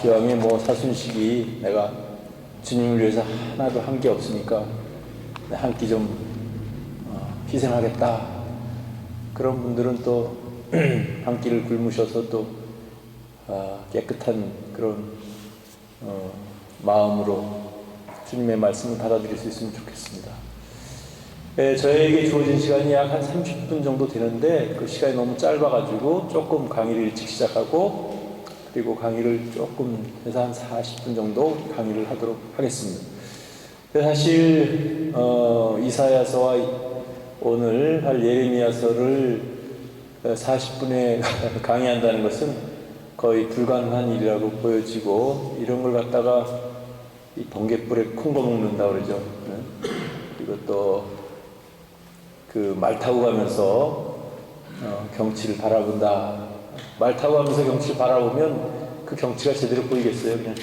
기왕에 뭐 사순식이 내가 주님을 위해서 하나도 한 게 없으니까 한 끼 좀 희생하겠다. 그런 분들은 또 한 끼를 굶으셔서 또 깨끗한 그런 마음으로 주님의 말씀을 받아들일 수 있으면 좋겠습니다. 저에게 주어진 시간이 약 한 30분 정도 되는데 그 시간이 너무 짧아가지고 조금 강의를 일찍 시작하고 그리고 강의를 조금 해서 한 40분 정도 강의를 하도록 하겠습니다. 사실 이사야서와 오늘 할 예레미야서를 40분에 강의한다는 것은 거의 불가능한 일이라고 보여지고 이런 걸 갖다가 이 번갯불에 콩 버먹는다 그러죠. 그리고 또 그 말 타고 가면서 경치를 바라본다. 말 타고 가면서 경치를 바라보면 그 경치가 제대로 보이겠어요? 그냥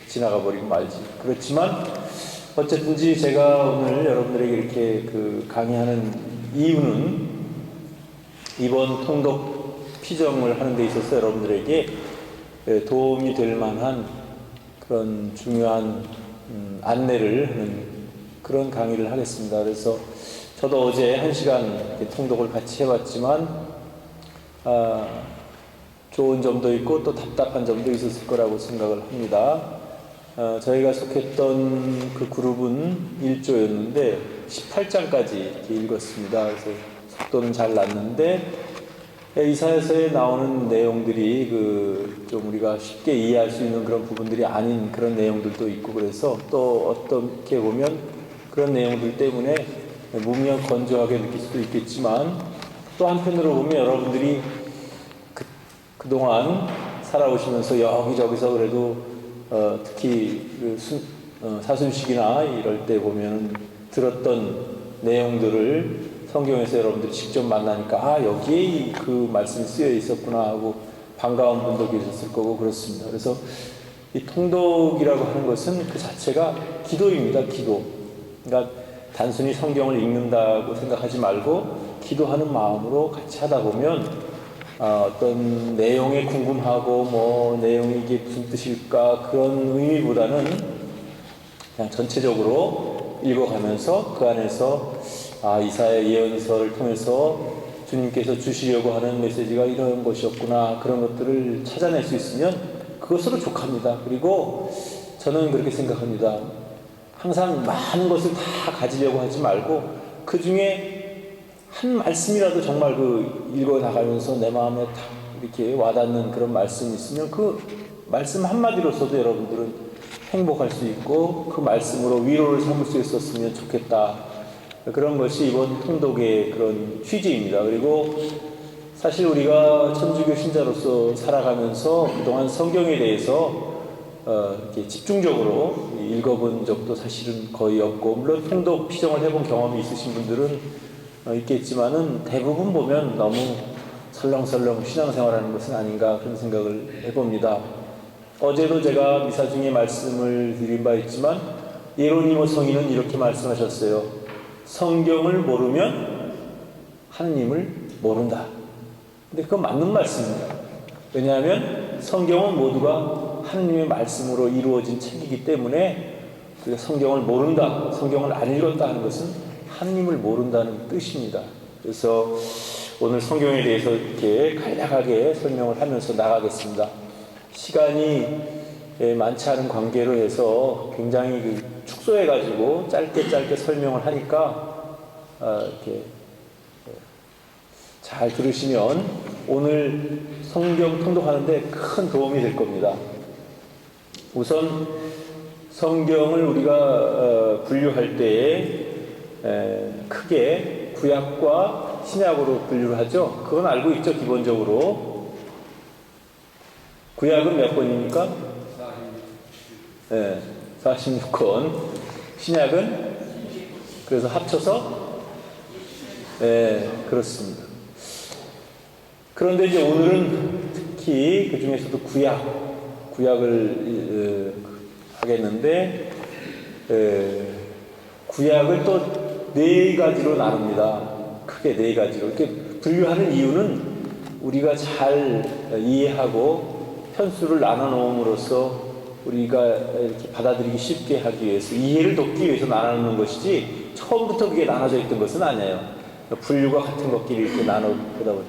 지나가 버리고 말지. 그렇지만 어쨌든지 제가 오늘 여러분들에게 이렇게 그 강의하는 이유는 이번 통독 피정을 하는 데 있어서 여러분들에게 도움이 될 만한 그런 중요한 안내를 하는 그런 강의를 하겠습니다. 그래서 저도 어제 1시간 통독을 같이 해봤지만 좋은 점도 있고 또 답답한 점도 있었을 거라고 생각을 합니다. 저희가 속했던 그 그룹은 1조였는데 18장까지 이렇게 읽었습니다. 그래서 속도는 잘 났는데 이사야서에 나오는 내용들이 좀 우리가 쉽게 이해할 수 있는 그런 부분들이 아닌 그런 내용들도 있고 그래서 또 어떻게 보면 그런 내용들 때문에 무미한 건조하게 느낄 수도 있겠지만 또 한편으로 보면 여러분들이 그동안 살아오시면서 여기저기서 그래도 특히 사순식이나 이럴 때 보면 들었던 내용들을 성경에서 여러분들이 직접 만나니까 여기에 그 말씀이 쓰여 있었구나 하고 반가운 분도 계셨을 거고 그렇습니다. 그래서 이 통독이라고 하는 것은 그 자체가 기도입니다. 기도. 그러니까 단순히 성경을 읽는다고 생각하지 말고 기도하는 마음으로 같이 하다 보면 어떤 내용에 궁금하고 뭐 내용이 이게 무슨 뜻일까 그런 의미보다는 그냥 전체적으로 읽어가면서 그 안에서 이사야 예언서를 통해서 주님께서 주시려고 하는 메시지가 이런 것이었구나 그런 것들을 찾아낼 수 있으면 그것으로 족합니다. 그리고 저는 그렇게 생각합니다. 항상 많은 것을 다 가지려고 하지 말고 그 중에 한 말씀이라도 정말 읽어 나가면서 내 마음에 딱 이렇게 와닿는 그런 말씀이 있으면 그 말씀 한마디로서도 여러분들은 행복할 수 있고 그 말씀으로 위로를 삼을 수 있었으면 좋겠다. 그런 것이 이번 통독의 그런 취지입니다. 그리고 사실 우리가 천주교 신자로서 살아가면서 그동안 성경에 대해서 이렇게 집중적으로 읽어본 적도 사실은 거의 없고 물론 통독 피정을 해본 경험이 있으신 분들은 있겠지만은 대부분 보면 너무 설렁설렁 신앙생활하는 것은 아닌가 그런 생각을 해봅니다. 어제도 제가 미사 중에 말씀을 드린 바 있지만 예로니모 성인은 이렇게 말씀하셨어요. 성경을 모르면 하느님을 모른다. 근데 그건 맞는 말씀입니다. 왜냐하면 성경은 모두가 하느님의 말씀으로 이루어진 책이기 때문에 성경을 모른다, 성경을 안 읽었다 하는 것은 하느님을 모른다는 뜻입니다. 그래서 오늘 성경에 대해서 이렇게 간략하게 설명을 하면서 나가겠습니다. 시간이 많지 않은 관계로 해서 굉장히 축소해가지고 짧게 설명을 하니까 이렇게 잘 들으시면 오늘 성경 통독하는데 큰 도움이 될 겁니다. 우선 성경을 우리가 분류할 때에 크게 구약과 신약으로 분류를 하죠. 그건 알고 있죠. 기본적으로 구약은 몇 권입니까? 46권. 신약은 그래서 합쳐서 그렇습니다. 그런데 이제 오늘은 특히 그 중에서도 구약을 하겠는데 구약을 또 4가지로 나눕니다. 크게 4가지로. 이렇게 분류하는 이유는 우리가 잘 이해하고 편수를 나눠 놓음으로써 우리가 이렇게 받아들이기 쉽게 하기 위해서, 이해를 돕기 위해서 나눠 놓는 것이지 처음부터 그게 나눠져 있던 것은 아니에요. 분류가 같은 것끼리 이렇게 나눠 보다 보니,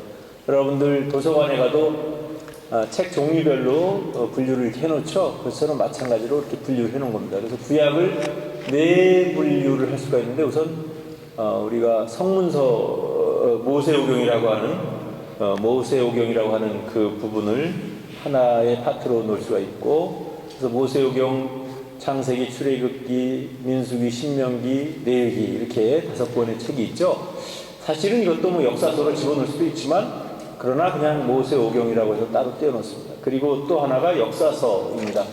여러분들 도서관에 가도 책 종류별로 분류를 이렇게 해놓죠. 그것처럼 마찬가지로 이렇게 분류를 해놓은 겁니다. 그래서 구약을 네 분류를 할 수가 있는데, 우선 우리가 성문서 모세오경이라고 하는 그 부분을 하나의 파트로 놓을 수가 있고, 그래서 모세오경, 창세기, 출애굽기, 민수기, 신명기, 레위기 이렇게 5권의 책이 있죠. 사실은 이것도 뭐 역사서를 집어넣을 수도 있지만, 그러나 그냥 모세오경이라고 해서 따로 떼어놓습니다. 그리고 또 하나가 역사서입니다.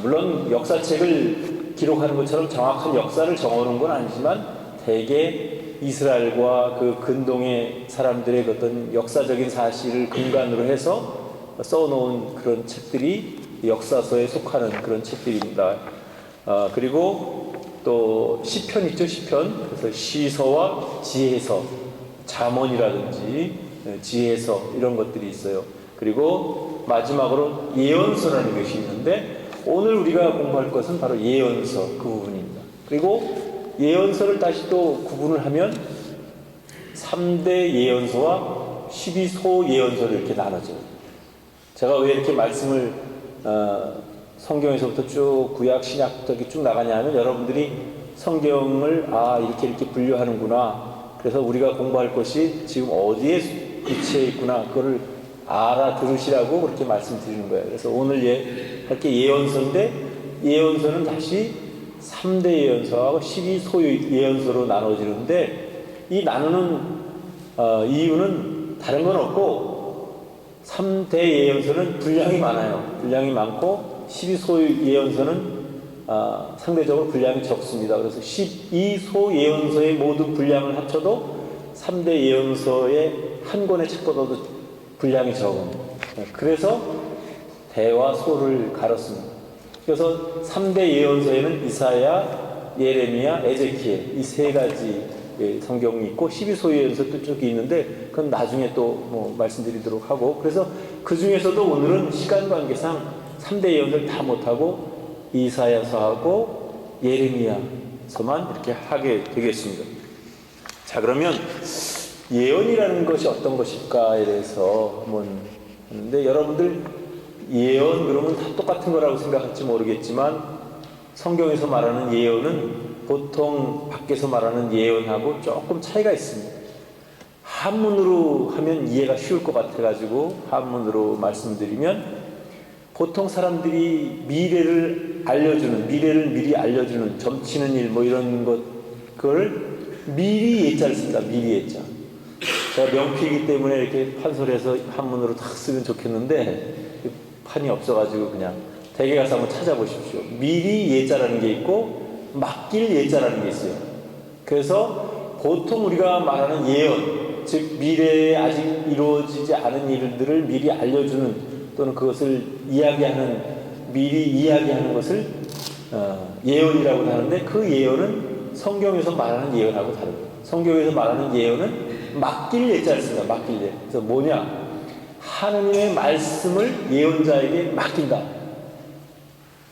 물론 역사책을 기록하는 것처럼 정확한 역사를 정하는 건 아니지만, 대개 이스라엘과 그 근동의 사람들의 어떤 역사적인 사실을 근간으로 해서 써놓은 그런 책들이 역사서에 속하는 그런 책들입니다. 그리고 또 시편 있죠, 시편. 그래서 시서와 지혜서, 잠언이라든지 지혜서 이런 것들이 있어요. 그리고 마지막으로 예언서라는 것이 있는데, 오늘 우리가 공부할 것은 바로 예언서 그 부분입니다. 그리고 예언서를 다시 또 구분을 하면 3대 예언서와 12소 예언서를 이렇게 나눠져요. 제가 왜 이렇게 말씀을 성경에서부터 쭉 구약 신약부터 이렇게 쭉 나가냐면, 여러분들이 성경을 이렇게 분류하는구나, 그래서 우리가 공부할 것이 지금 어디에 위치해 있구나, 그거를 알아들으시라고 그렇게 말씀드리는 거예요. 그래서 오늘 할 게 예언서인데, 예언서는 다시 3대 예언서하고 12소 예언서로 나눠지는데, 이 나누는 이유는 다른 건 없고, 3대 예언서는 분량이 많아요. 분량이 많고 12소 예언서는 상대적으로 분량이 적습니다. 그래서 12소 예언서의 모든 분량을 합쳐도 3대 예언서의 한 권의 책보다도 분량이 적은, 그래서 대와 소를 가렸습니다. 그래서 3대 예언서에는 이사야, 예레미야, 에제키엘 이 세 가지 성경이 있고, 12소 예언서도 쭉 있는데 그건 나중에 또 뭐 말씀드리도록 하고, 그래서 그 중에서도 오늘은 시간 관계상 3대 예언서를 다 못하고 이사야서하고 예레미야서만 이렇게 하게 되겠습니다. 자, 그러면 예언이라는 것이 어떤 것일까에 대해서 한번 하는데, 여러분들 예언 그러면 다 똑같은 거라고 생각할지 모르겠지만, 성경에서 말하는 예언은 보통 밖에서 말하는 예언하고 조금 차이가 있습니다. 한문으로 하면 이해가 쉬울 것 같아가지고 한문으로 말씀드리면, 보통 사람들이 미래를 미리 알려주는, 점치는 일 뭐 이런 그걸 미리 예자를 씁니다. 미리 예자. 제가 명피이기 때문에 이렇게 판소리해서 한문으로 딱 쓰면 좋겠는데 판이 없어가지고 그냥 댁에 가서 한번 찾아보십시오. 미리 예자라는 게 있고 맡길 예자라는 게 있어요. 그래서 보통 우리가 말하는 예언, 즉 미래에 아직 이루어지지 않은 일들을 미리 알려주는, 또는 그것을 미리 이야기하는 것을 예언이라고 하는데, 그 예언은 성경에서 말하는 예언하고 다릅니다. 성경에서 말하는 예언은 맡길 예자를 씁니다. 맡길 예. 그래서 뭐냐? 하느님의 말씀을 예언자에게 맡긴다.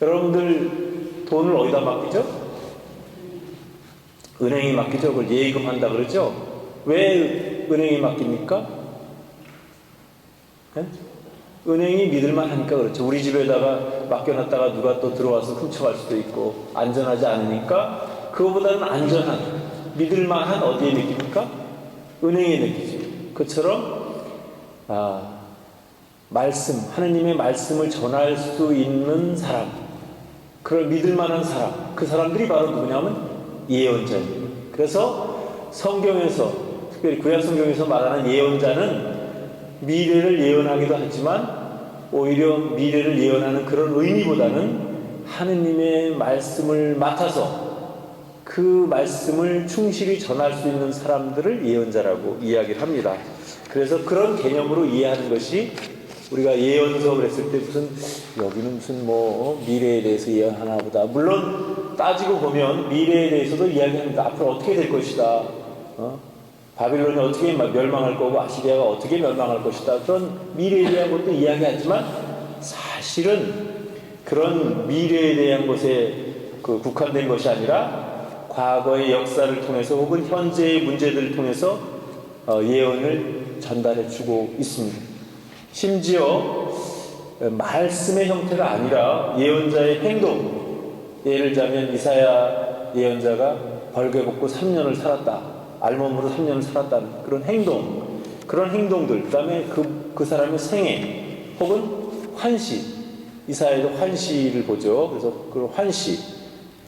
여러분들 돈을 어디다 맡기죠? 은행에 맡기죠. 그걸 예금한다 그러죠. 왜 은행에 맡깁니까? 네? 은행이 믿을만 하니까 그렇죠. 우리 집에다가 맡겨놨다가 누가 또 들어와서 훔쳐갈 수도 있고 안전하지 않으니까, 그거보다는 안전한, 믿을만한 어디에 맡깁니까? 은행에 맡기죠. 그처럼 하느님의 말씀을 전할 수 있는 사람, 그걸 믿을만한 사람, 그 사람들이 바로 누구냐면 예언자입니다. 그래서 성경에서, 특별히 구약 성경에서 말하는 예언자는 미래를 예언하기도 하지만, 오히려 미래를 예언하는 그런 의미보다는 하느님의 말씀을 맡아서 그 말씀을 충실히 전할 수 있는 사람들을 예언자라고 이야기를 합니다. 그래서 그런 개념으로 이해하는 것이, 우리가 예언서 그랬을 때 여기는 무슨 미래에 대해서 예언하나 보다. 물론 따지고 보면 미래에 대해서도 이야기합니다. 앞으로 어떻게 될 것이다. 바빌론이 어떻게 멸망할 거고 아시리아가 어떻게 멸망할 것이다. 그런 미래에 대한 것도 이야기하지만, 사실은 그런 미래에 대한 것에 국한된 것이 아니라 과거의 역사를 통해서 혹은 현재의 문제들을 통해서 예언을 전달해 주고 있습니다. 심지어 말씀의 형태가 아니라 예언자의 행동, 예를 들자면 이사야 예언자가 벌개 벗고 3년을 살았다, 알몸으로 3년을 살았다는 그런 행동, 그런 행동들, 그 다음에 그 사람의 생애 혹은 환시, 이사야도 환시를 보죠. 그래서 그런 환시,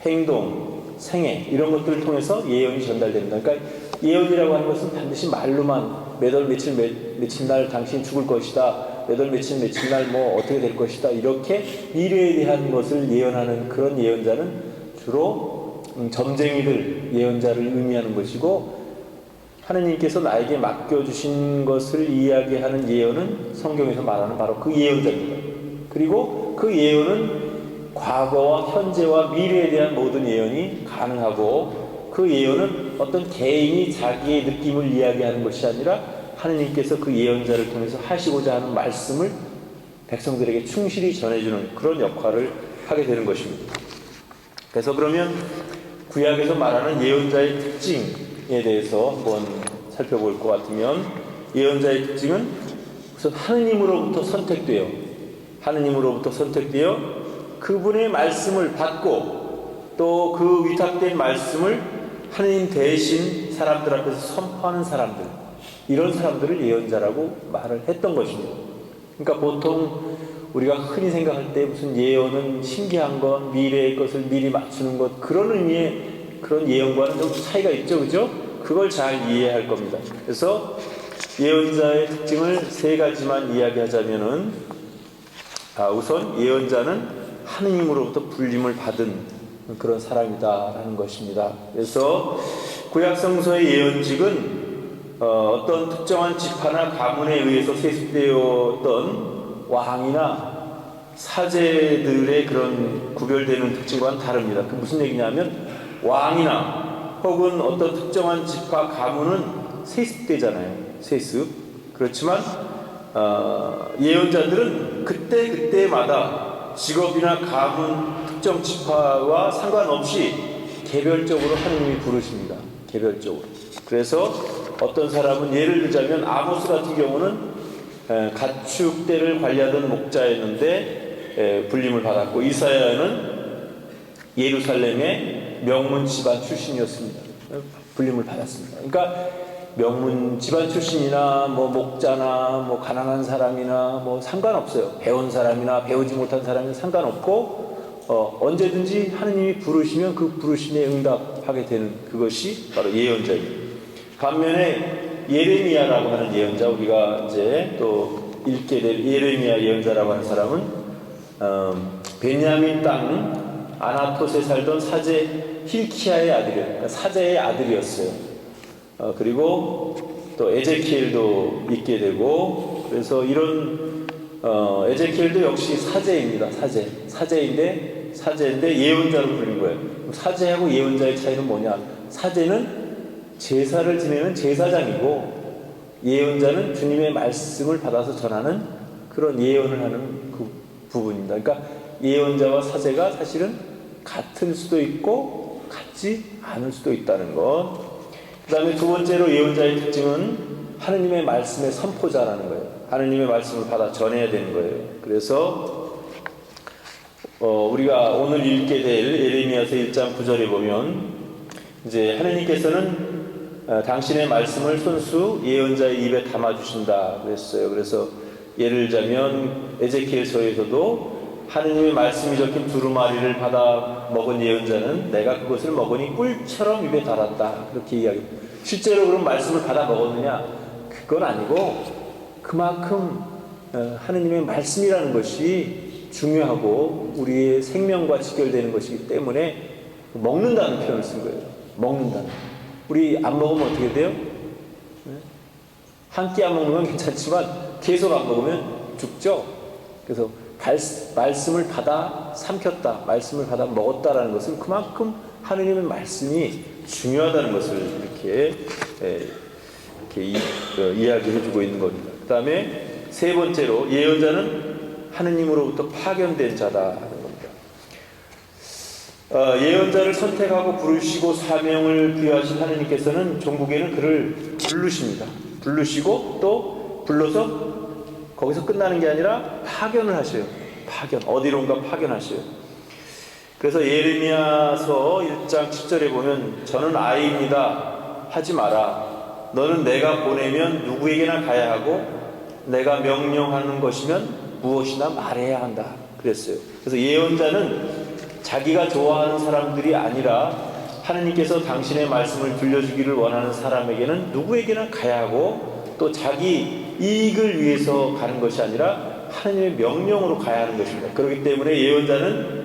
행동, 생애 이런 것들을 통해서 예언이 전달됩니다. 그러니까 예언이라고 하는 것은 반드시 말로만 몇 월 며칠 며칠 날 당신 죽을 것이다, 몇 월 며칠 며칠 날 뭐 어떻게 될 것이다, 이렇게 미래에 대한 것을 예언하는 그런 예언자는 주로 점쟁이들 예언자를 의미하는 것이고, 하느님께서 나에게 맡겨주신 것을 이야기하는 예언은 성경에서 말하는 바로 그 예언자입니다. 그리고 그 예언은 과거와 현재와 미래에 대한 모든 예언이 가능하고, 그 예언은 어떤 개인이 자기의 느낌을 이야기하는 것이 아니라 하느님께서 그 예언자를 통해서 하시고자 하는 말씀을 백성들에게 충실히 전해주는 그런 역할을 하게 되는 것입니다. 그래서 그러면 구약에서 말하는 예언자의 특징에 대해서 한번 살펴볼 것 같으면, 예언자의 특징은 우선 하느님으로부터 선택되어 그분의 말씀을 받고 또 그 위탁된 말씀을 하느님 대신 사람들 앞에서 선포하는 사람들, 이런 사람들을 예언자라고 말을 했던 것입니다. 그러니까 보통 우리가 흔히 생각할 때 무슨 예언은 신기한 것, 미래의 것을 미리 맞추는 것, 그런 의미의 그런 예언과는 좀 차이가 있죠, 그죠? 그걸 잘 이해할 겁니다. 그래서 예언자의 특징을 세 가지만 이야기하자면은, 우선 예언자는 하느님으로부터 불림을 받은 그런 사람이다라는 것입니다. 그래서 구약성서의 예언직은 어떤 특정한 지파나 가문에 의해서 세습되었던 왕이나 사제들의 그런 구별되는 특징과는 다릅니다. 그 무슨 얘기냐면, 왕이나 혹은 어떤 특정한 지파 가문은 세습되잖아요. 세습. 그렇지만 예언자들은 그때마다 직업이나 가문, 특정 지파와 상관없이 개별적으로 하느님이 부르십니다. 개별적으로. 그래서 어떤 사람은, 예를 들자면 아모스 같은 경우는 가축대를 관리하던 목자였는데 불림을 받았고, 이사야는 예루살렘의 명문 집안 출신이었습니다. 불림을 받았습니다. 그러니까 명문 집안 출신이나 뭐 목자나 뭐 가난한 사람이나 뭐 상관없어요. 배운 사람이나 배우지 못한 사람이나 상관없고, 언제든지 하느님이 부르시면 그 부르심에 응답하게 되는 그것이 바로 예언자입니다. 반면에 예레미야라고 하는 예언자, 우리가 이제 또 읽게 될 예레미야 예언자라고 하는 사람은 베냐민 땅 아나톳에 살던 사제 힐키야의 아들이에요. 그러니까 사제의 아들이었어요. 그리고 또 에제키엘도 있게 되고, 그래서 이런 에제키엘도 역시 사제입니다. 사제인데 예언자로 불린 거예요. 사제하고 예언자의 차이는 뭐냐? 사제는 제사를 지내는 제사장이고, 예언자는 주님의 말씀을 받아서 전하는 그런 예언을 하는 그 부분입니다. 그러니까 예언자와 사제가 사실은 같을 수도 있고 같지 않을 수도 있다는 것. 그 다음에 두 번째로 예언자의 특징은 하느님의 말씀의 선포자라는 거예요. 하느님의 말씀을 받아 전해야 되는 거예요. 그래서 우리가 오늘 읽게 될 예레미야서 1장 9절에 보면, 이제 하느님께서는 당신의 말씀을 손수 예언자의 입에 담아주신다 그랬어요. 그래서 예를 들자면 에제키엘서에서도 하느님의 말씀이 적힌 두루마리를 받아 먹은 예언자는 내가 그것을 먹으니 꿀처럼 입에 달았다, 그렇게 이야기합니다. 실제로 그런 말씀을 받아 먹었느냐? 그건 아니고, 그만큼 하느님의 말씀이라는 것이 중요하고 우리의 생명과 직결되는 것이기 때문에 먹는다는 표현을 쓴 거예요. 먹는다는. 우리 안 먹으면 어떻게 돼요? 한 끼 안 먹는 건 괜찮지만 계속 안 먹으면 죽죠. 그래서 말씀을 받아 삼켰다, 말씀을 받아 먹었다라는 것은 그만큼 하느님의 말씀이 중요하다는 것을 이렇게 이야기해 주고 있는 겁니다. 그 다음에 세 번째로, 예언자는 하느님으로부터 파견된 자다 하는 겁니다. 예언자를 선택하고 부르시고 사명을 부여하신 하느님께서는 종국에는 그를 부르십니다. 부르시고 또 불러서 거기서 끝나는 게 아니라 파견을 하셔요. 파견, 어디론가 파견하셔요. 그래서 예레미야서 1장 7절에 보면 저는 아이입니다. 하지 마라. 너는 내가 보내면 누구에게나 가야 하고 내가 명령하는 것이면 무엇이나 말해야 한다. 그랬어요. 그래서 예언자는 자기가 좋아하는 사람들이 아니라 하느님께서 당신의 말씀을 들려주기를 원하는 사람에게는 누구에게나 가야 하고 또 자기 이익을 위해서 가는 것이 아니라 하느님의 명령으로 가야 하는 것입니다. 그렇기 때문에 예언자는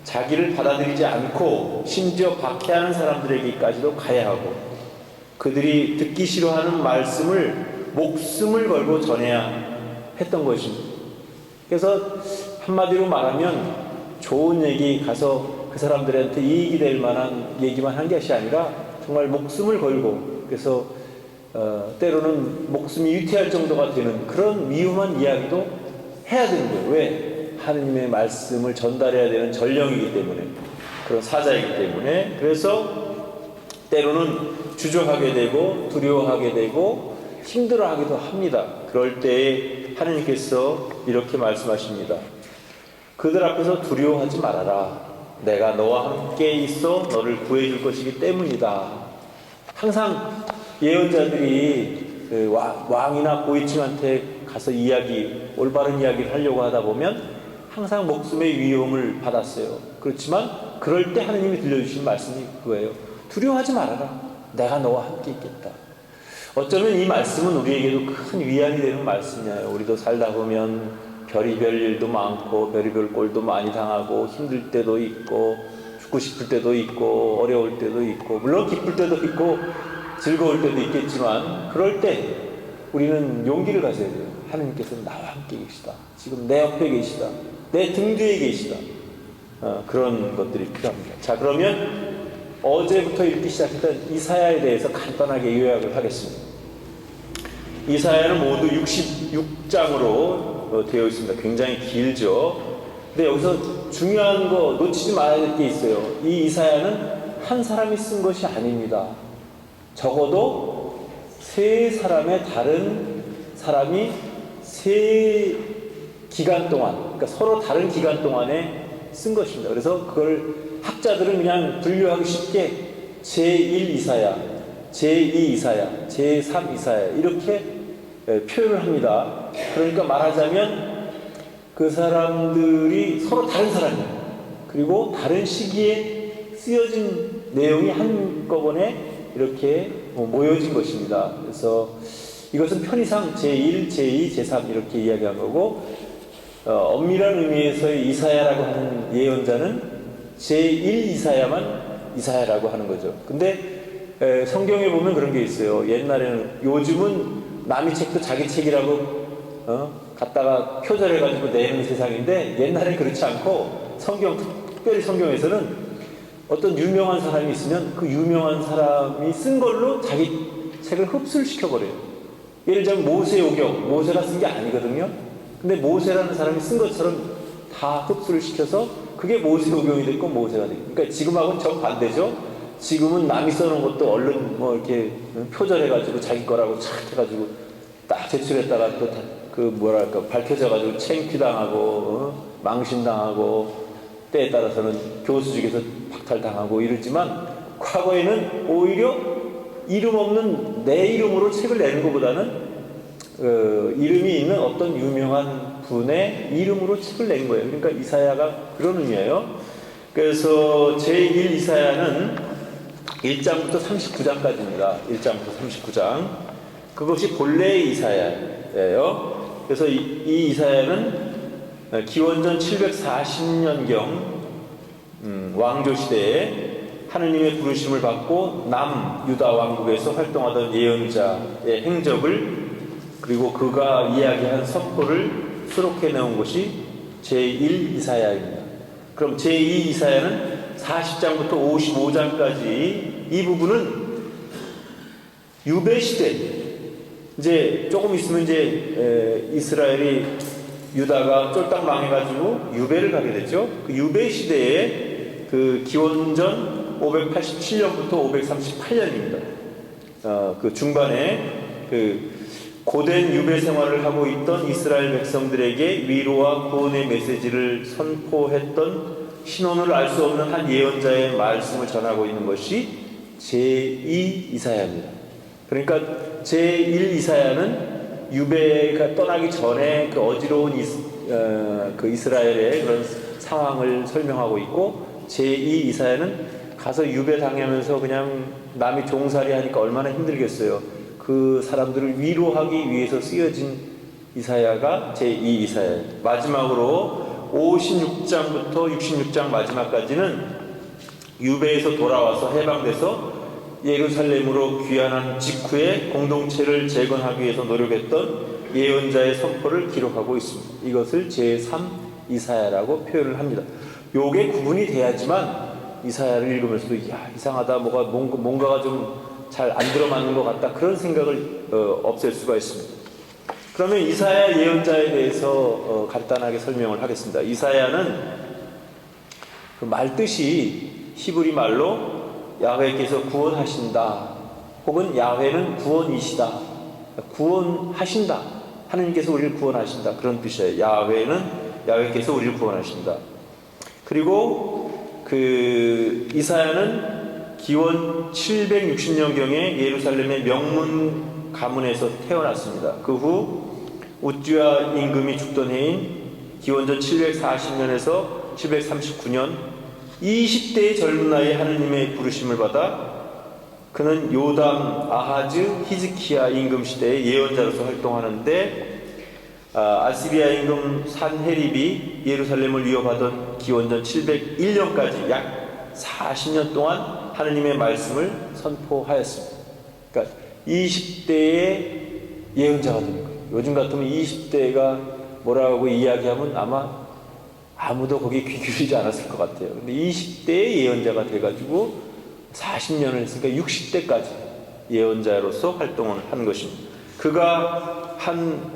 자기를 받아들이지 않고 심지어 박해하는 사람들에게까지도 가야 하고 그들이 듣기 싫어하는 말씀을 목숨을 걸고 전해야 했던 것입니다. 그래서 한마디로 말하면 좋은 얘기 가서 그 사람들한테 이익이 될 만한 얘기만 한 것이 아니라 정말 목숨을 걸고 그래서 때로는 목숨이 위태할 정도가 되는 그런 위험한 이야기도 해야 되는 거예요. 왜? 하느님의 말씀을 전달해야 되는 전령이기 때문에 그런 사자이기 때문에 그래서 때로는 주저하게 되고 두려워하게 되고 힘들어하기도 합니다. 그럴 때에 하느님께서 이렇게 말씀하십니다. 그들 앞에서 두려워하지 말아라. 내가 너와 함께 있어 너를 구해줄 것이기 때문이다. 항상 예언자들이 왕이나 고위층한테 가서 올바른 이야기를 하려고 하다 보면 항상 목숨의 위험을 받았어요. 그렇지만 그럴 때 하느님이 들려주신 말씀이 그거예요. 두려워하지 말아라. 내가 너와 함께 있겠다. 어쩌면 이 말씀은 우리에게도 큰 위안이 되는 말씀이에요. 우리도 살다 보면 별의별 일도 많고 별의별 꼴도 많이 당하고 힘들 때도 있고 죽고 싶을 때도 있고 어려울 때도 있고 물론 기쁠 때도 있고 즐거울 때도 있겠지만 그럴 때 우리는 용기를 가져야 돼요. 하느님께서는 나와 함께 계시다. 지금 내 옆에 계시다. 내 등 뒤에 계시다. 그런 것들이 필요합니다. 자, 그러면 어제부터 읽기 시작했던 이사야에 대해서 간단하게 요약을 하겠습니다. 이사야는 모두 66장으로 되어 있습니다. 굉장히 길죠. 근데 여기서 중요한 거 놓치지 말아야 될 게 있어요. 이 이사야는 한 사람이 쓴 것이 아닙니다. 적어도 다른 사람이 세 기간 동안, 그러니까 서로 다른 기간 동안에 쓴 것입니다. 그래서 그걸 학자들은 그냥 분류하기 쉽게 제1 이사야, 제2 이사야, 제3 이사야 이렇게 표현을 합니다. 그러니까 말하자면 그 사람들이 서로 다른 사람이에요. 그리고 다른 시기에 쓰여진 내용이 한꺼번에 이렇게 모여진 것입니다. 그래서 이것은 편의상 제1, 제2, 제3 이렇게 이야기한 거고 엄밀한 의미에서의 이사야라고 하는 예언자는 제1 이사야만 이사야라고 하는 거죠. 근데 성경에 보면 그런 게 있어요. 요즘은 남의 책도 자기 책이라고 갖다가 표절해가지고 내는 세상인데 옛날엔 그렇지 않고 특별히 성경에서는 어떤 유명한 사람이 있으면 그 유명한 사람이 쓴 걸로 자기 책을 흡수를 시켜버려요. 예를 들자면 모세오경, 모세가 쓴 게 아니거든요. 근데 모세라는 사람이 쓴 것처럼 다 흡수를 시켜서 그게 모세오경이 됐고 모세가 됐고. 그러니까 지금하고는 정반대죠. 지금은 남이 써놓은 것도 얼른 이렇게 표절해가지고 자기 거라고 착 해가지고 딱 제출했다가 또 밝혀져가지고 창피당하고 망신당하고 때에 따라서는 교수직에서 박탈당하고 이러지만 과거에는 오히려 이름 없는 내 이름으로 책을 내는 것보다는 이름이 있는 어떤 유명한 분의 이름으로 책을 낸 거예요. 그러니까 이사야가 그런 의미예요. 그래서 제1 이사야는 1장부터 39장까지입니다. 1장부터 39장. 그것이 본래의 이사야예요. 그래서 이 이사야는 기원전 740년경 왕조 시대에 하느님의 부르심을 받고 남유다 왕국에서 활동하던 예언자의 행적을 그리고 그가 이야기한 선포를 수록해 놓은 것이 제1 이사야입니다. 그럼 제2 이사야는 40장부터 55장까지 이 부분은 유배 시대 이제 조금 있으면 이제 이스라엘이 유다가 쫄딱 망해가지고 유배를 가게 됐죠. 그 유배 시대에 그 기원전 587년부터 538년입니다. 그 중반에 그 고된 유배 생활을 하고 있던 이스라엘 백성들에게 위로와 구원의 메시지를 선포했던 신원을 알 수 없는 한 예언자의 말씀을 전하고 있는 것이 제2 이사야입니다. 그러니까 제1 이사야는 유배가 떠나기 전에 그 어지러운 그 이스라엘의 그런 상황을 설명하고 있고, 제2 이사야는 가서 유배 당하면서 그냥 남이 종살이 하니까 얼마나 힘들겠어요. 그 사람들을 위로하기 위해서 쓰여진 이사야가 제2 이사야예요. 마지막으로 56장부터 66장 마지막까지는 유배에서 돌아와서 해방돼서 예루살렘으로 귀환한 직후에 공동체를 재건하기 위해서 노력했던 예언자의 선포를 기록하고 있습니다. 이것을 제3 이사야라고 표현을 합니다. 요게 구분이 돼야지만 이사야를 읽으면서도 이상하다, 뭔가가 좀 잘 안 들어맞는 것 같다, 그런 생각을 없앨 수가 있습니다. 그러면 이사야 예언자에 대해서 간단하게 설명을 하겠습니다. 이사야는 그 말뜻이 히브리 말로 야훼께서 구원하신다, 혹은 야훼는 구원이시다, 구원하신다, 하느님께서 우리를 구원하신다, 그런 뜻이에요. 야훼께서 우리를 구원하신다. 그리고 그 이사야는 기원 760년경에 예루살렘의 명문 가문에서 태어났습니다. 그 후 우찌야 임금이 죽던 해인 기원전 740년에서 739년 20대의 젊은 나이에 하느님의 부르심을 받아 그는 요담, 아하즈, 히즈키야 임금 시대의 예언자로서 활동하는데, 아시리아 임금 산헤립이 예루살렘을 위협하던 기원전 701년까지 약 40년 동안 하느님의 말씀을 선포하였습니다. 그러니까 20대의 예언자가 되는 거예요. 요즘 같으면 20대가 뭐라고 이야기하면 아마 아무도 거기에 귀 기울이지 않았을 것 같아요. 근데 20대의 예언자가 돼가지고 40년을 했으니까 60대까지 예언자로서 활동을 한 것입니다. 그가 한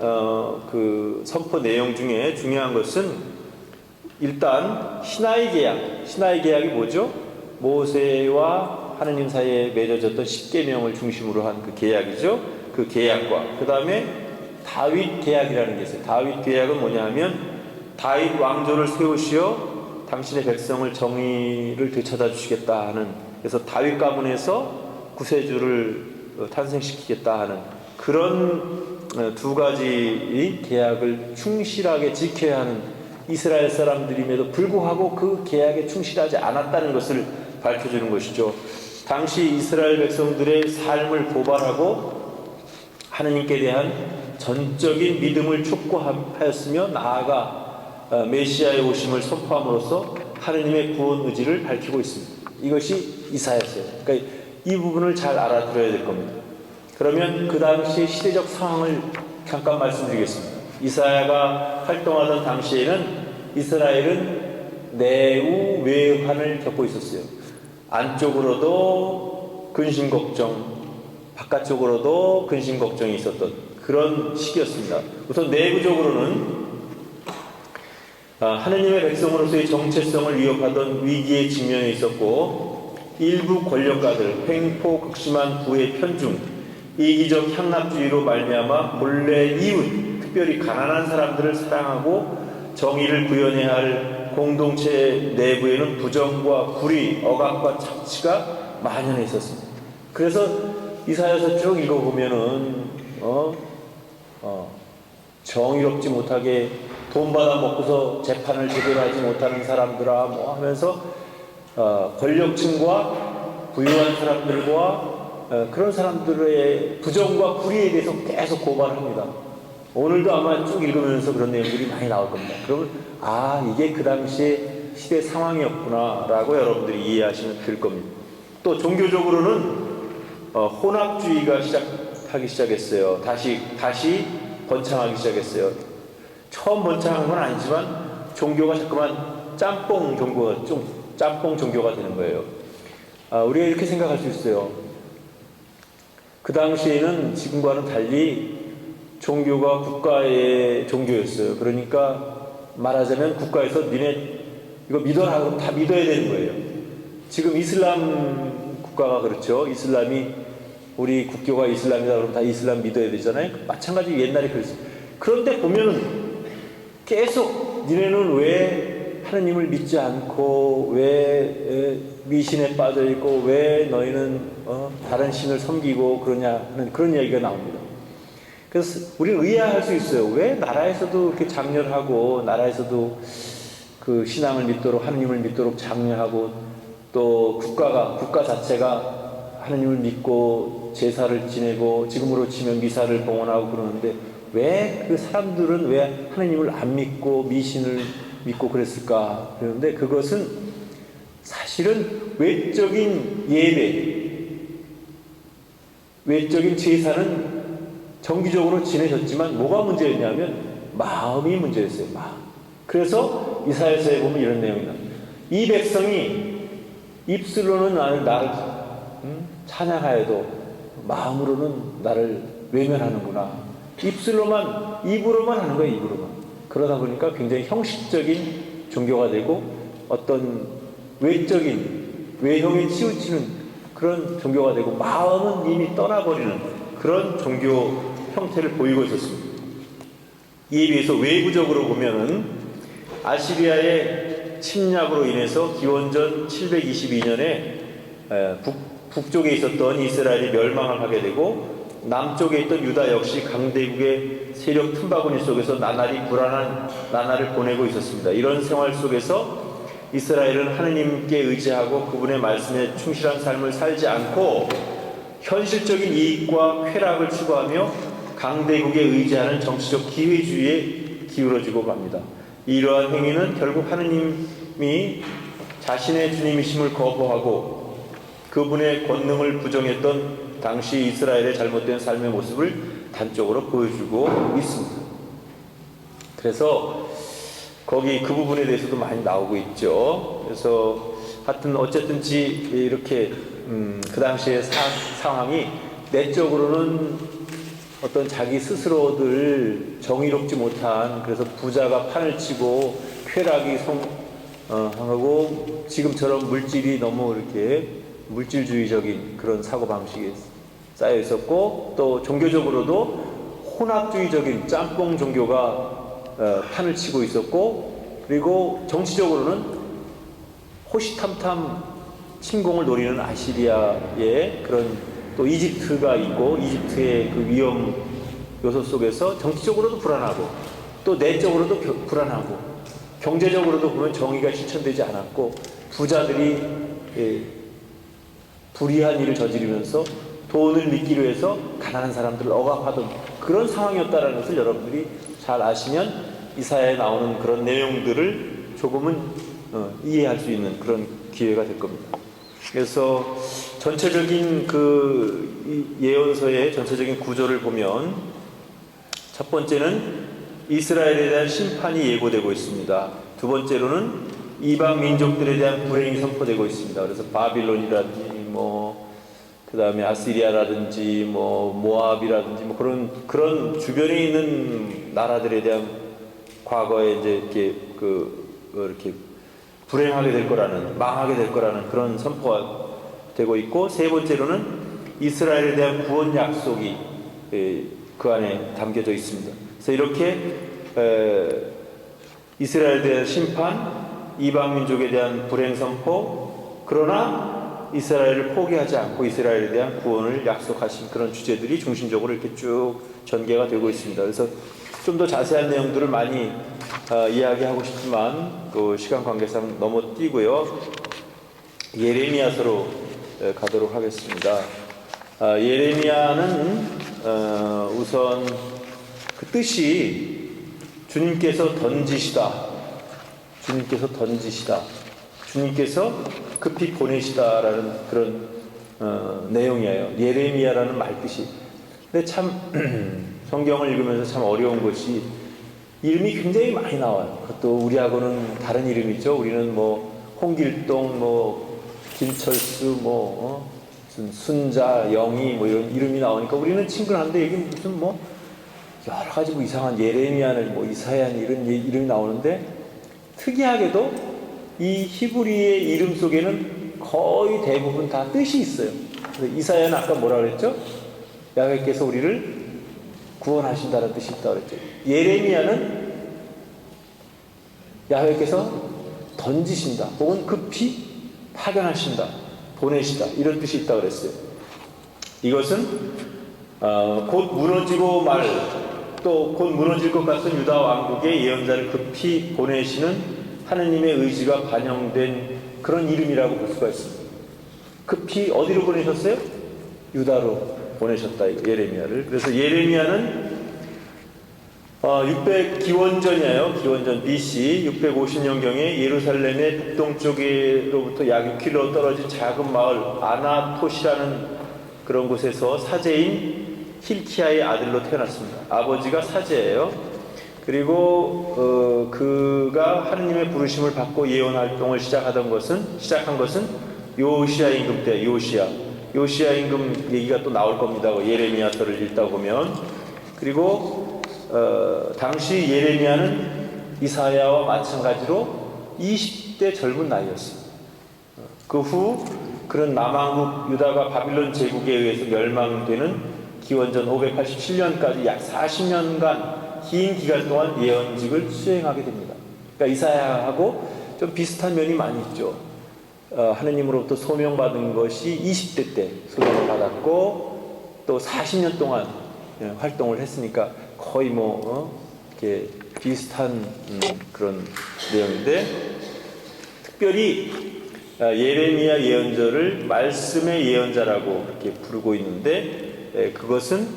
그 선포 내용 중에 중요한 것은 일단 신하의 계약이 뭐죠? 모세와 하느님 사이에 맺어졌던 10계명을 중심으로 한 그 계약이죠. 그 계약과 그 다음에 다윗 계약이라는 게 있어요. 다윗 계약은 뭐냐 하면 다윗 왕조를 세우시어 당신의 백성을 정의를 되찾아 주시겠다 하는, 그래서 다윗 가문에서 구세주를 탄생시키겠다 하는 그런 두 가지 계약을 충실하게 지켜야 하는 이스라엘 사람들임에도 불구하고 그 계약에 충실하지 않았다는 것을 밝혀주는 것이죠. 당시 이스라엘 백성들의 삶을 고발하고 하느님께 대한 전적인 믿음을 촉구하였으며, 나아가 메시아의 오심을 선포함으로써 하느님의 구원 의지를 밝히고 있습니다. 이것이 이사야서예요. 그러니까 이 부분을 잘 알아들어야 될 겁니다. 그러면 그 당시 시대적 상황을 잠깐 말씀드리겠습니다. 이사야가 활동하던 당시에는 이스라엘은 내우 외환을 겪고 있었어요. 안쪽으로도 근심 걱정, 바깥쪽으로도 근심 걱정이 있었던 그런 시기였습니다. 우선 내부적으로는 하느님의 백성으로서의 정체성을 위협하던 위기에 직면해 있었고, 일부 권력가들, 횡포극심한 부의 편중, 이기적 향락주의로 말미암아 몰래 이웃, 특별히 가난한 사람들을 사랑하고 정의를 구현해야 할 공동체 내부에는 부정과 불의, 억압과 착취가 만연해 있었습니다. 그래서 이사야서 쭉 읽어보면은 정의롭지 못하게 돈 받아 먹고서 재판을 제대로 하지 못하는 사람들아 뭐 하면서 권력층과 부유한 사람들과 그런 사람들의 부정과 불의에 대해서 계속 고발합니다. 오늘도 아마 쭉 읽으면서 그런 내용들이 많이 나올 겁니다. 그러면 이게 그 당시의 시대 상황이었구나 라고 여러분들이 이해하시면 될 겁니다. 또 종교적으로는 혼합주의가 하기 시작했어요. 다시 번창하기 시작했어요. 처음 번창한 건 아니지만 종교가 자꾸만 짬뽕 종교가 되는 거예요. 우리가 이렇게 생각할 수 있어요. 그 당시에는 지금과는 달리 종교가 국가의 종교였어요. 그러니까 말하자면 국가에서 니네 이거 믿어라 그러면 다 믿어야 되는 거예요. 지금 이슬람 국가가 그렇죠. 이슬람이 우리 국교가 이슬람이다 그러면 다 이슬람 믿어야 되잖아요. 마찬가지 옛날에 그랬어요. 그런데 보면은 계속 니네는 왜 하느님을 믿지 않고 왜 미신에 빠져 있고 왜 너희는 다른 신을 섬기고 그러냐 하는 그런 이야기가 나옵니다. 그래서 우리는 의아할 수 있어요. 왜 나라에서도 이렇게 장렬하고 나라에서도 그 신앙을 믿도록 하느님을 믿도록 장려하고 또 국가 자체가 하느님을 믿고 제사를 지내고 지금으로 치면 미사를 봉헌하고 그러는데 왜 그 사람들은 왜 하느님을 안 믿고 미신을 믿고 그랬을까? 그런데 그것은 사실은 외적인 예배, 외적인 제사는 정기적으로 지내셨지만 뭐가 문제였냐면 마음이 문제였어요. 마음. 그래서 이사야서에 보면 이런 내용이 나옵니다. 이 백성이 입술로는 나를 찬양하여도 마음으로는 나를 외면하는구나. 입으로만 하는 거예요. 입으로만. 그러다 보니까 굉장히 형식적인 종교가 되고 어떤 외형에 치우치는 그런 종교가 되고 마음은 이미 떠나버리는 그런 종교 형태를 보이고 있었습니다. 이에 비해서 외부적으로 보면은 아시리아의 침략으로 인해서 기원전 722년에 북쪽에 있었던 이스라엘이 멸망을 하게 되고 남쪽에 있던 유다 역시 강대국의 세력 틈바구니 속에서 나날이 불안한 나날을 보내고 있었습니다. 이런 생활 속에서 이스라엘은 하느님께 의지하고 그분의 말씀에 충실한 삶을 살지 않고 현실적인 이익과 쾌락을 추구하며 강대국에 의지하는 정치적 기회주의에 기울어지고 갑니다. 이러한 행위는 결국 하느님이 자신의 주님이심을 거부하고 그분의 권능을 부정했던 당시 이스라엘의 잘못된 삶의 모습을 단적으로 보여주고 있습니다. 그래서 거기 그 부분에 대해서도 많이 나오고 있죠. 그래서 하여튼 어쨌든지 이렇게 그 당시의 상황이 내적으로는 어떤 자기 스스로들 정의롭지 못한 그래서 부자가 판을 치고 쾌락이 하고 지금처럼 물질이 너무 이렇게 물질주의적인 그런 사고방식이 쌓여 있었고 또 종교적으로도 혼합주의적인 짬뽕 종교가 판을 치고 있었고 그리고 정치적으로는 호시탐탐 침공을 노리는 아시리아의 그런 또 이집트가 있고 이집트의 그 위험 요소 속에서 정치적으로도 불안하고 또 내적으로도 불안하고 경제적으로도 보면 정의가 실천되지 않았고 부자들이 불의한 일을 저지르면서 돈을 믿기로 해서 가난한 사람들을 억압하던 그런 상황이었다는 것을 여러분들이 잘 아시면 이사야에 나오는 그런 내용들을 조금은 이해할 수 있는 그런 기회가 될 겁니다. 그래서 전체적인 그 예언서의 전체적인 구조를 보면 첫 번째는 이스라엘에 대한 심판이 예고되고 있습니다. 두 번째로는 이방 민족들에 대한 불행이 선포되고 있습니다. 그래서 바빌론이라든지 그 다음에 아시리아라든지 모압이라든지 그런 주변에 있는 나라들에 대한 과거에 이제 이렇게 불행하게 될 거라는 망하게 될 거라는 그런 선포가 되고 있고 세 번째로는 이스라엘에 대한 구원 약속이 그 안에 담겨져 있습니다. 그래서 이렇게 이스라엘에 대한 심판, 이방 민족에 대한 불행 선포, 그러나 이스라엘을 포기하지 않고 이스라엘에 대한 구원을 약속하신 그런 주제들이 중심적으로 이렇게 쭉 전개가 되고 있습니다. 그래서 좀 더 자세한 내용들을 많이 이야기하고 싶지만 그 시간 관계상 넘어뛰고요. 예레미야서로 가도록 하겠습니다. 예레미야는 우선 그 뜻이 주님께서 던지시다, 주님께서 급히 보내시다라는 그런 내용이에요. 예레미야라는 말뜻이. 근데 참 성경을 읽으면서 참 어려운 것이 이름이 굉장히 많이 나와요. 그것도 우리하고는 다른 이름이죠. 우리는 홍길동, 김철수, 무슨 순자, 영희 이런 이름이 나오니까 우리는 친근한데 이게 무슨 여러 가지 뭐 이상한 예레미야는 뭐 이사야는 이런 이름이 나오는데 특이하게도 이 히브리의 이름 속에는 거의 대부분 다 뜻이 있어요. 그래서 이사야는 아까 뭐라 그랬죠? 야훼께서 우리를 구원하신다는 뜻이 있다고 그랬죠. 예레미야는 야훼께서 던지신다 혹은 급히 파견하신다, 보내시다 이런 뜻이 있다고 그랬어요. 이것은 곧 무너지고 말 또 곧 무너질 것 같은 유다 왕국의 예언자를 급히 보내시는 하느님의 의지가 반영된 그런 이름이라고 볼 수가 있습니다. 급히 어디로 보내셨어요? 유다로 보내셨다, 예레미야를. 그래서 예레미야는 600 기원전이에요. 기원전 BC 650년경에 예루살렘의 북동쪽으로부터 약 6km 떨어진 작은 마을 아나토시라는 그런 곳에서 사제인 힐키야의 아들로 태어났습니다. 아버지가 사제예요. 그리고 그가 하느님의 부르심을 받고 예언 활동을 시작한 것은 요시야 임금 때. 요시야 임금 얘기가 또 나올 겁니다. 예레미야서를 읽다 보면. 그리고 당시 예레미야는 이사야와 마찬가지로 20대 젊은 나이였어요. 그 후 그런 남왕국 유다가 바빌론 제국에 의해서 멸망되는 기원전 587년까지 약 40년간 긴 기간 동안 예언직을 수행하게 됩니다. 그러니까 이사야하고 좀 비슷한 면이 많이 있죠. 하느님으로부터 소명받은 것이 20대 때 소명을 받았고 또 40년 동안 활동을 했으니까 거의 이렇게 비슷한 그런 내용인데, 특별히 예레미야 예언자를 말씀의 예언자라고 이렇게 부르고 있는데, 그것은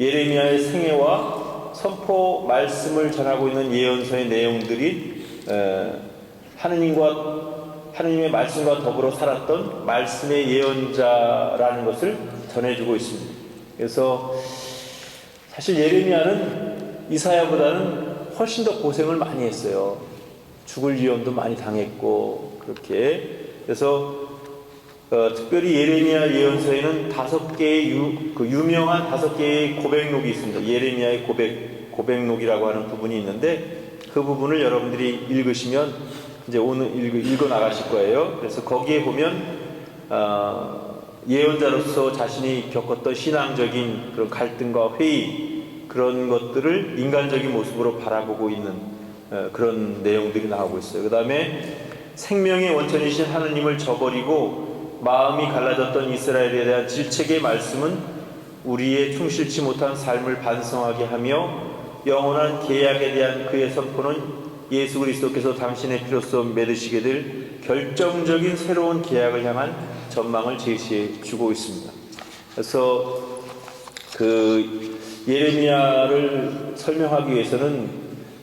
예레미야의 생애와 선포 말씀을 전하고 있는 예언서의 내용들이 하느님의 말씀과 더불어 살았던 말씀의 예언자라는 것을 전해주고 있습니다. 그래서 사실 예레미야는 이사야보다는 훨씬 더 고생을 많이 했어요. 죽을 위험도 많이 당했고 그렇게. 그래서 특별히 예레미야 예언서에는 5개의 유명한 5개의 고백록이 있습니다. 예레미야의 고백록이라고 하는 부분이 있는데, 그 부분을 여러분들이 읽으시면 이제 오늘 읽어 나가실 거예요. 그래서 거기에 보면 예언자로서 자신이 겪었던 신앙적인 그런 갈등과 회의, 그런 것들을 인간적인 모습으로 바라보고 있는 그런 내용들이 나오고 있어요. 그 다음에 생명의 원천이신 하느님을 저버리고 마음이 갈라졌던 이스라엘에 대한 질책의 말씀은 우리의 충실치 못한 삶을 반성하게 하며 영원한 계약에 대한 그의 선포는 예수 그리스도께서 당신의 피로써 맺으시게 될 결정적인 새로운 계약을 향한 전망을 제시해 주고 있습니다. 그래서 그 예레미야를 설명하기 위해서는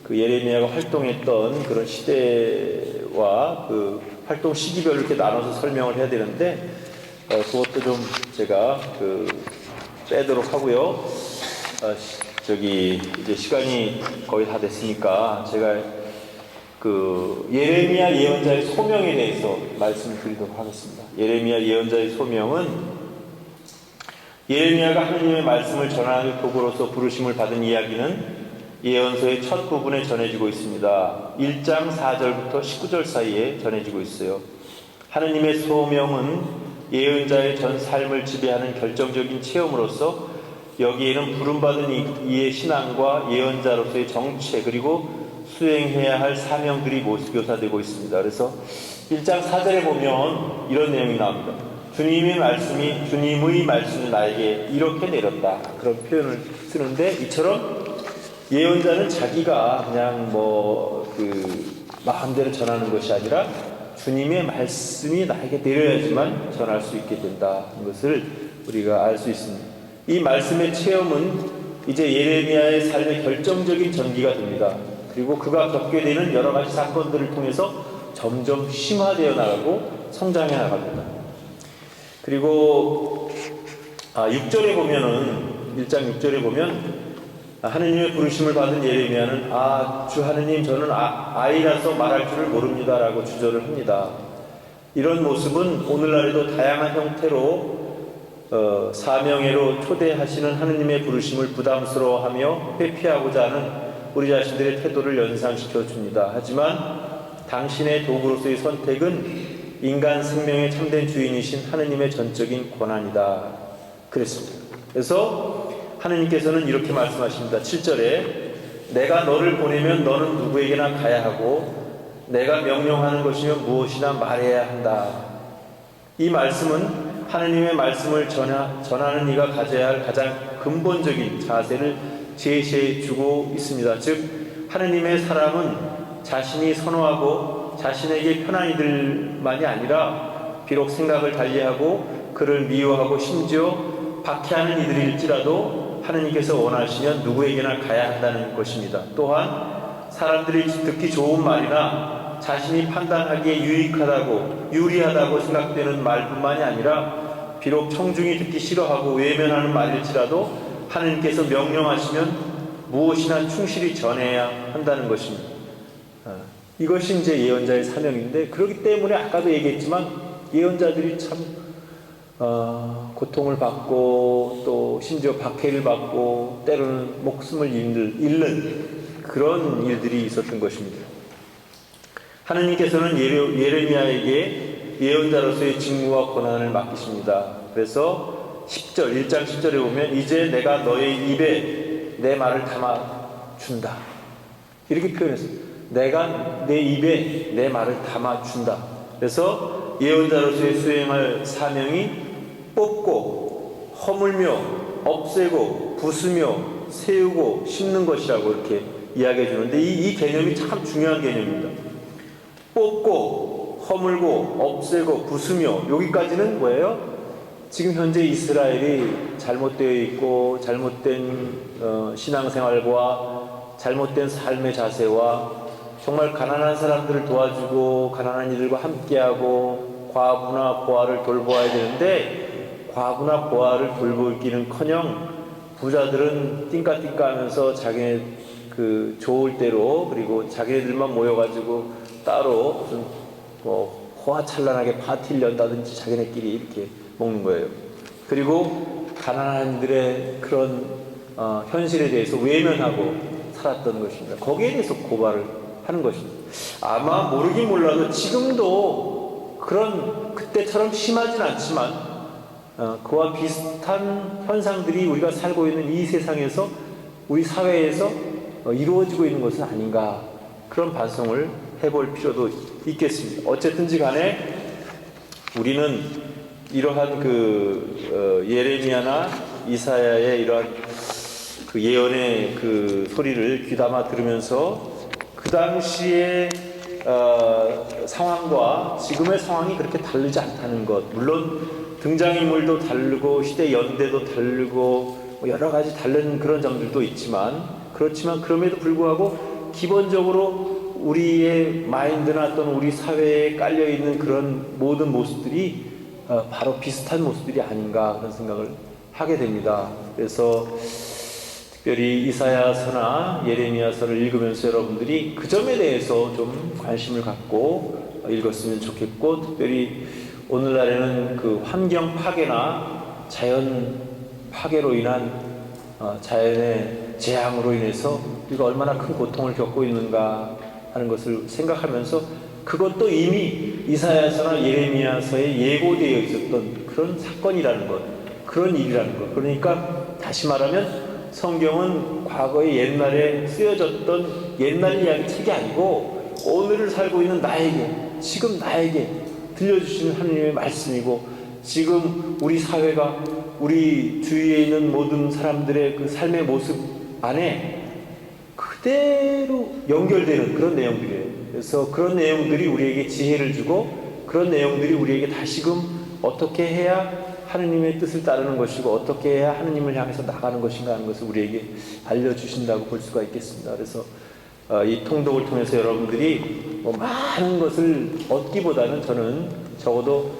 그 예레미야가 활동했던 그런 시대와 그 활동 시기별로 이렇게 나눠서 설명을 해야 되는데, 그것도 좀 제가 빼도록 하고요. 이제 시간이 거의 다 됐으니까 제가 예레미야 예언자의 소명에 대해서 말씀을 드리도록 하겠습니다. 예레미야 예언자의 소명은 예레미야가 하느님의 말씀을 전하는 도구로서 부르심을 받은 이야기는 예언서의 첫 부분에 전해지고 있습니다. 1장 4절부터 19절 사이에 전해지고 있어요. 하느님의 소명은 예언자의 전 삶을 지배하는 결정적인 체험으로서 여기에는 부름받은 이의 신앙과 예언자로서의 정체 그리고 수행해야 할 사명들이 묘사되고 있습니다. 그래서 1장 4절에 보면 이런 내용이 나옵니다. 주님의 말씀이 나에게 이렇게 내렸다, 그런 표현을 쓰는데, 이처럼 예언자는 자기가 그냥 마음대로 전하는 것이 아니라 주님의 말씀이 나에게 내려야지만 전할 수 있게 된다는 것을 우리가 알 수 있습니다. 이 말씀의 체험은 이제 예레미야의 삶의 결정적인 전기가 됩니다. 그리고 그가 겪게 되는 여러 가지 사건들을 통해서 점점 심화되어 나가고 성장해 나갑니다. 그리고 6절에 보면은 1장 6절에 보면 하느님의 부르심을 받은 예레미야는 주 하느님, 저는 아이라서 말할 줄을 모릅니다 라고 주저를 합니다. 이런 모습은 오늘날에도 다양한 형태로 사명회로 초대하시는 하느님의 부르심을 부담스러워하며 회피하고자 하는 우리 자신들의 태도를 연상시켜 줍니다. 하지만 당신의 도구로서의 선택은 인간 생명의 참된 주인이신 하느님의 전적인 권한이다. 그랬습니다. 그래서 하느님께서는 이렇게 말씀하십니다. 7절에 내가 너를 보내면 너는 누구에게나 가야 하고 내가 명령하는 것이면 무엇이나 말해야 한다. 이 말씀은 하느님의 말씀을 전하는 이가 가져야 할 가장 근본적인 자세를 제시해 주고 있습니다. 즉 하느님의 사람은 자신이 선호하고 자신에게 편한 이들만이 아니라 비록 생각을 달리하고 그를 미워하고 심지어 박해하는 이들일지라도 하느님께서 원하시면 누구에게나 가야 한다는 것입니다. 또한 사람들이 듣기 좋은 말이나 자신이 판단하기에 유리하다고 생각되는 말뿐만이 아니라 비록 청중이 듣기 싫어하고 외면하는 말일지라도 하느님께서 명령하시면 무엇이나 충실히 전해야 한다는 것입니다. 이것이 이제 예언자의 사명인데, 그렇기 때문에 아까도 얘기했지만 예언자들이 참 고통을 받고 또 심지어 박해를 받고 때로는 목숨을 잃는 그런 일들이 있었던 것입니다. 하느님께서는 예레미야에게 예언자로서의 직무와 권한을 맡기십니다. 그래서 1장 10절에 보면 이제 내가 너의 입에 내 말을 담아준다. 이렇게 표현했어요. 내가 내 입에 내 말을 담아준다. 그래서 예언자로서의 수행할 사명이 뽑고 허물며 없애고 부수며 세우고 심는 것이라고 이렇게 이야기해 주는데 이 개념이 참 중요한 개념입니다. 뽑고 허물고 없애고 부수며, 여기까지는 뭐예요? 지금 현재 이스라엘이 잘못되어 있고 잘못된 신앙생활과 잘못된 삶의 자세와 정말 가난한 사람들을 도와주고 가난한 이들과 함께하고 과부나 고아를 돌보아야 되는데 과부나 고아를 돌보기는커녕 부자들은 띵까띵까하면서 자기네 그 좋을 대로, 그리고 자기네들만 모여가지고 따로 무슨 호화찬란하게 파티를 연다든지 자기네끼리 이렇게 먹는 거예요. 그리고 가난한 이들의 그런 현실에 대해서 외면하고 살았던 것입니다. 거기에 대해서 고발을 하는 것입니다. 아마 모르긴 몰라도 지금도 그런 그때처럼 심하진 않지만 그와 비슷한 현상들이 우리가 살고 있는 이 세상에서, 우리 사회에서 이루어지고 있는 것은 아닌가, 그런 반성을 해볼 필요도 있겠습니다. 어쨌든지 간에 우리는 이러한 예레미야나 이사야의 이러한 그 예언의 그 소리를 귀담아 들으면서 그 당시의 상황과 지금의 상황이 그렇게 다르지 않다는 것, 물론 등장인물도 다르고 시대 연대도 다르고 여러 가지 다른 그런 점들도 있지만, 그렇지만 그럼에도 불구하고 기본적으로 우리의 마인드나 또는 우리 사회에 깔려있는 그런 모든 모습들이 바로 비슷한 모습들이 아닌가, 그런 생각을 하게 됩니다. 그래서 특별히 이사야서나 예레미야서를 읽으면서 여러분들이 그 점에 대해서 좀 관심을 갖고 읽었으면 좋겠고, 특별히 오늘날에는 그 환경 파괴나 자연 파괴로 인한 자연의 재앙으로 인해서 우리가 얼마나 큰 고통을 겪고 있는가 하는 것을 생각하면서, 그것도 이미 이사야서나 예레미야서에 예고되어 있었던 그런 사건이라는 것, 그런 일이라는 것. 그러니까 다시 말하면 성경은 과거에 옛날에 쓰여졌던 옛날 이야기 책이 아니고 오늘을 살고 있는 나에게, 지금 나에게 들려주시는 하느님의 말씀이고, 지금 우리 사회가 우리 주위에 있는 모든 사람들의 그 삶의 모습 안에 그대로 연결되는 그런 내용들이에요. 그래서 그런 내용들이 우리에게 지혜를 주고, 그런 내용들이 우리에게 다시금 어떻게 해야 하느님의 뜻을 따르는 것이고 어떻게 해야 하느님을 향해서 나가는 것인가 하는 것을 우리에게 알려주신다고 볼 수가 있겠습니다. 그래서 이 통독을 통해서 여러분들이 많은 것을 얻기보다는 저는 적어도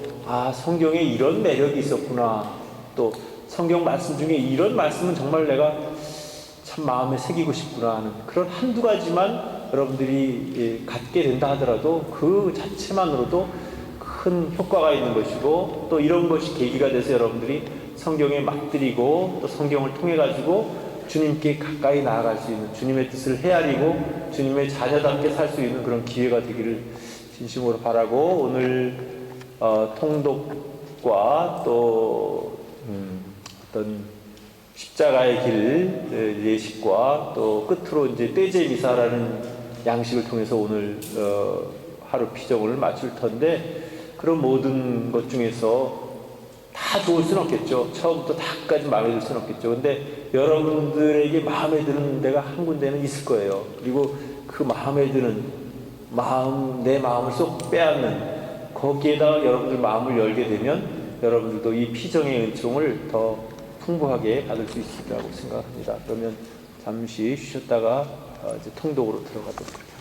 성경에 이런 매력이 있었구나, 또 성경 말씀 중에 이런 말씀은 정말 내가 참 마음에 새기고 싶구나 하는 그런 한두 가지만 여러분들이 갖게 된다 하더라도 그 자체만으로도 큰 효과가 있는 것이고, 또 이런 것이 계기가 돼서 여러분들이 성경에 맞들이고 또 성경을 통해 가지고 주님께 가까이 나아갈 수 있는, 주님의 뜻을 헤아리고 주님의 자녀답게 살 수 있는 그런 기회가 되기를 진심으로 바라고, 오늘 통독과 또 어떤 십자가의 길 예식과 또 끝으로 이제 떼제 미사라는 양식을 통해서 오늘 하루 피정을 마칠 텐데, 그런 모든 것 중에서 다 좋을 수는 없겠죠. 처음부터 다까지 마음에 들 수는 없겠죠. 근데 여러분들에게 마음에 드는 데가 한 군데는 있을 거예요. 그리고 그 마음에 드는 마음, 내 마음을 쏙 빼앗는 거기에다 여러분들 마음을 열게 되면 여러분들도 이 피정의 은총을 더 풍부하게 받을 수 있을 거라고 생각합니다. 그러면 잠시 쉬셨다가 이제 통독으로 들어가도록 하겠습니다.